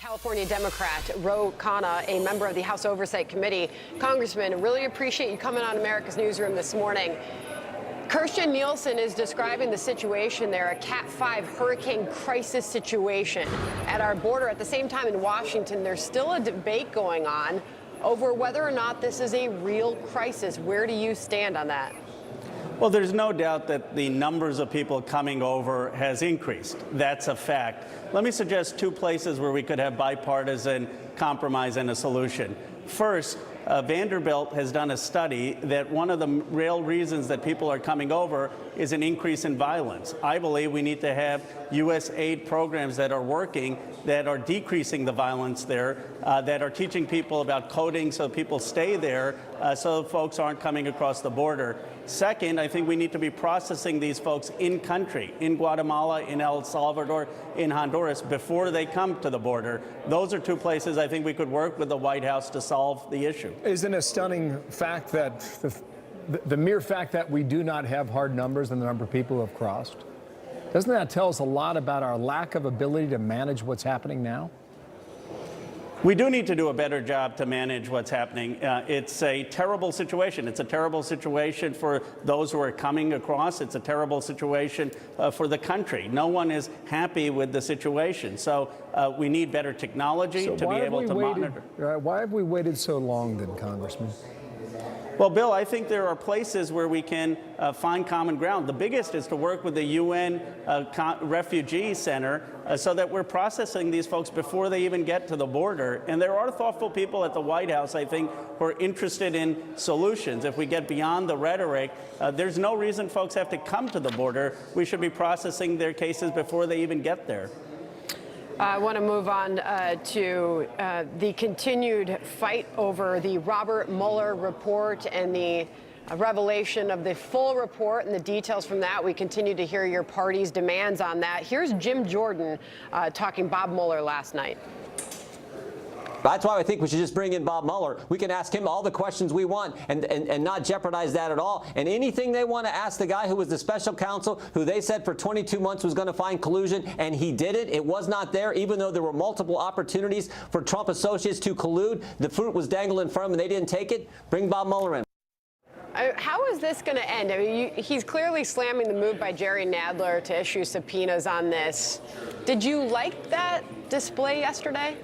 California Democrat, Khanna, a member of the House Oversight Committee. Congressman, really appreciate you coming on America's Newsroom this morning. Kirstjen Nielsen is describing the situation there, a Cat 5 hurricane crisis situation at our border. At the same time in Washington, there's still a debate going on over whether or not this is a real crisis. Where do you stand on that? Well, there's no doubt that the numbers of people coming over has increased. That's a fact. Let me suggest two places where we could have bipartisan compromise and a solution. First, Vanderbilt has done a study that one of the real reasons that people are coming over is an increase in violence. I believe we need to have U.S. aid programs that are working, that are decreasing the violence there, that are teaching people about coding so people stay there, so folks aren't coming across the border. Second, I think we need to be processing these folks in country, in Guatemala, in El Salvador, in Honduras, before they come to the border. Those are two places I think we could work with the White House to solve the issue. Isn't it a stunning fact that the mere fact that we do not have hard numbers on the number of people who have crossed, doesn't that tell us a lot about our lack of ability to manage what's happening now? We do need to do a better job to manage what's happening. It's a terrible situation. It's a terrible situation for those who are coming across. It's a terrible situation for the country. No one is happy with the situation. So we need better technology to be able to monitor. Why have we waited so long then, Congressman? Well, Bill, I think there are places where we can find common ground. The biggest is to work with the UN Refugee Center so that we're processing these folks before they even get to the border. And there are thoughtful people at the White House, I think, who are interested in solutions. If we get beyond the rhetoric, there's no reason folks have to come to the border. We should be processing their cases before they even get there. I want to move on to the continued fight over the Robert Mueller report and the revelation of the full report and the details from that. We continue to hear your party's demands on that. Here's Jim Jordan talking Bob Mueller last night. That's why I think we should just bring in Bob Mueller. We can ask him all the questions we want and not jeopardize that at all. And anything they want to ask the guy who was the special counsel, who they said for 22 months was going to find collusion, and he did it. It was not there, even though there were multiple opportunities for Trump associates to collude. The fruit was dangled in front of them, and they didn't take it. Bring Bob Mueller in. How is this going to end? I mean, he's clearly slamming the move by Jerry Nadler to issue subpoenas on this. Did you like that display yesterday?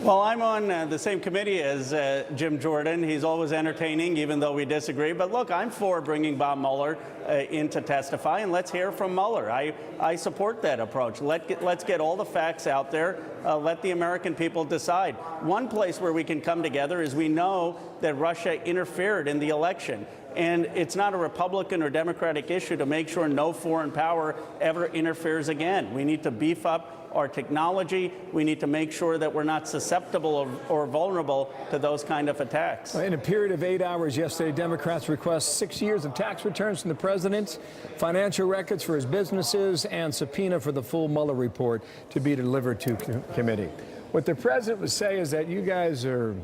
Well, I'm on the same committee as Jim Jordan. He's always entertaining, even though we disagree. But look, I'm for bringing Bob Mueller in to testify, and let's hear from Mueller. I support that approach. Let's get all the facts out there. Let the American people decide. One place where we can come together is we know that Russia interfered in the election. And it's not a Republican or Democratic issue to make sure no foreign power ever interferes again. We need to beef up our technology. We need to make sure that we're not susceptible or vulnerable to those kind of attacks. In a period of 8 hours yesterday, Democrats request 6 years of tax returns from the president, financial records for his businesses, and subpoena for the full Mueller report to be delivered to committee. What the president would say is that you guys are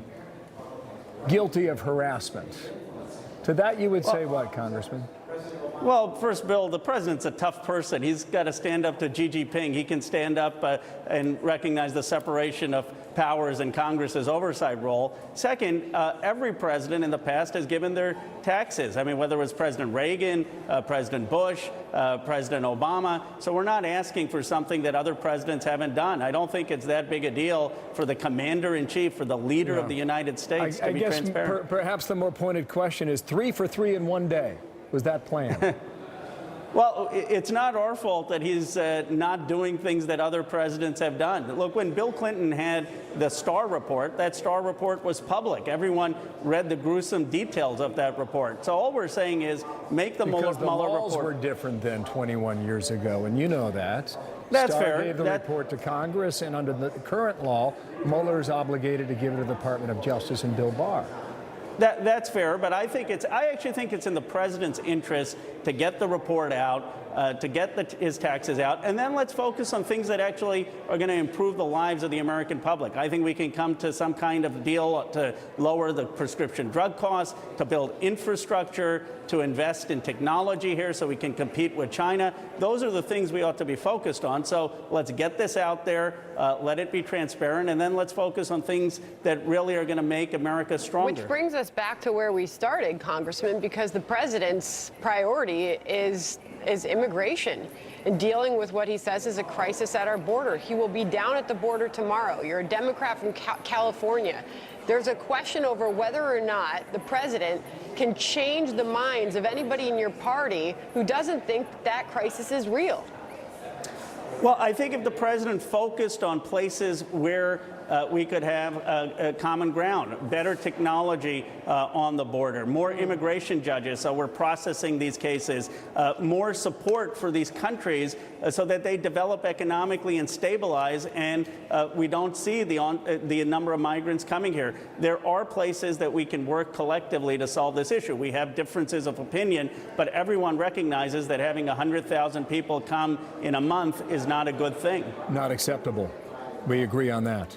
guilty of harassment. To that you would say what, Congressman? Well, first, Bill, the president's a tough person. He's got to stand up to Xi Jinping. He can stand up and recognize the separation of powers and Congress's oversight role. Second, every president in the past has given their taxes. I mean, whether it was President Reagan, President Bush, President Obama. So we're not asking for something that other presidents haven't done. I don't think it's that big a deal for the commander-in-chief, for the leader of the United States to be transparent. I guess perhaps the more pointed question is 3 for 3 in one day. Was that planned? Well, it's not our fault that he's not doing things that other presidents have done. Look, when Bill Clinton had the Starr report, that Starr report was public. Everyone read the gruesome details of that report. So all we're saying is make the Mueller report. Because the laws were different than 21 years ago, and you know that. That's Starr fair. gave the report to Congress, and under the current law, Mueller is obligated to give it to the Department of Justice and Bill Barr. That's fair, but I actually think it's in the president's interest to get the report out. to get his taxes out, and then let's focus on things that actually are going to improve the lives of the American public. I think we can come to some kind of deal to lower the prescription drug costs, to build infrastructure, to invest in technology here so we can compete with China. Those are the things we ought to be focused on. So let's get this out there, let it be transparent, and then let's focus on things that really are going to make America stronger. Which brings us back to where we started, Congressman, because the president's priority is immigration and dealing with what he says is a crisis at our border. He will be down at the border tomorrow. You're a Democrat from California. There's a question over whether or not the president can change the minds of anybody in your party who doesn't think that crisis is real. Well, I think if the president focused on places where we could have a common ground, better technology on the border, more immigration judges, so we're processing these cases, more support for these countries so that they develop economically and stabilize, and we don't see the number of migrants coming here. There are places that we can work collectively to solve this issue. We have differences of opinion, but everyone recognizes that having 100,000 people come in a month is not a good thing. Not acceptable. We agree on that.